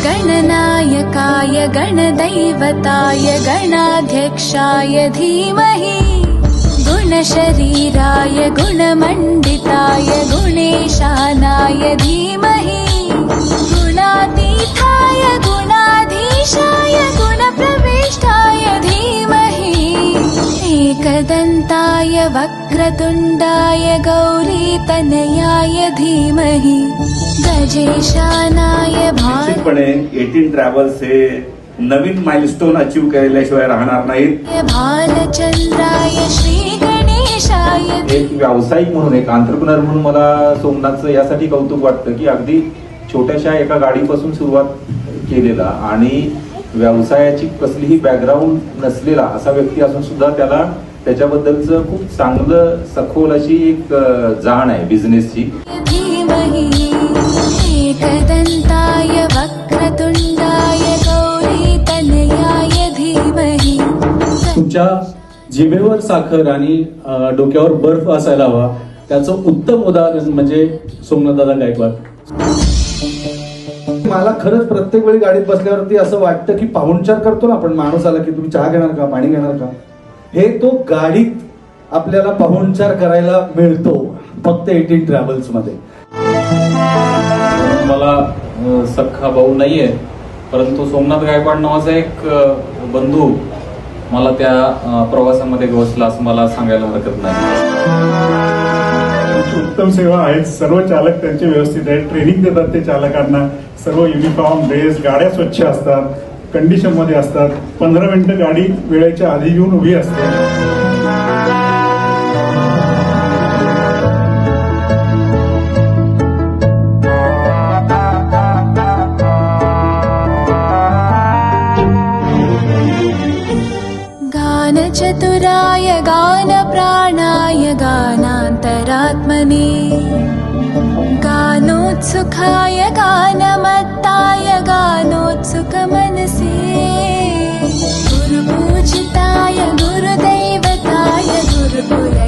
गणनायकाय गणदैवताय गणाध्यक्षाय धीमहि गुणशरीराय गुणमण्डिताय गुणेशानाय धीमहि गुणातीताय गुणाधीशाय गुणप्रविष्टाय धीमहि एकदन्ताय वक्रतुण्डाय गौरीतनयाय धीमहि गजेशानाय निश्चितपणे 18 ट्रॅव्हल्स हे नवीन माइलस्टोन अचीव केल्याशिवाय राहणार नाहीत. भालचंद्राय श्री गणेशाय एक व्यावसायिक म्हणून, एक एंटरप्रेन्योर म्हणून मला सोमनाथचं यासाठी कौतुक वाटतं की अगदी छोट्याशा एका गाडीपासून सुरुवात केलेला आणि व्यवसायाची कसलीही बॅकग्राऊंड नसलेला असा व्यक्ती असून सुद्धा त्याला त्याच्याबद्दलचं खूप चांगलं सखोल अशी एक जाण आहे बिझनेसची. एकदन्ताय वक्रतुण्डाय गौरीतनयाय धीमहि. तुमच्या जिभेवर साखर आणि डोक्यावर बर्फ असायला हवा, त्याचं उत्तम उदाहरण म्हणजे सोमनाथदादा गायकवाड. मला खरंच प्रत्येक वेळी गाडीत बसल्यावरती असं वाटतं की पाहुणचार करतो ना आपण, माणूस आला की तुम्ही चहा घेणार का, पाणी घेणार का, हे तो गाडीत आपल्याला पाहुणचार करायला मिळतो फक्त 18 ट्रॅव्हल्स मध्ये. मला सख्खा भाऊ नाहीये, परंतु सोमनाथ गायकवाड नावाचा एक बंधू मला त्या प्रवासामध्ये गवसला असं मला सांगायला हरकत नाही. उत्तम सेवा आहेत. सर्व चालक त्यांचे व्यवस्थित आहेत, ट्रेनिंग देतात ते चालकांना. सर्व युनिफॉर्म, ड्रेस, गाड्या स्वच्छ असतात, कंडिशन मध्ये असतात. 15 मिनिटं गाडी वेळेच्या आधी येऊन उभी असते. चतुराय गानप्राणाय गानान्तरात्मने गानोत्सुकाय गानमत्ताय गानोत्सुकमनसे गुरुपूजिताय गुरुदैवताय गुरुकुल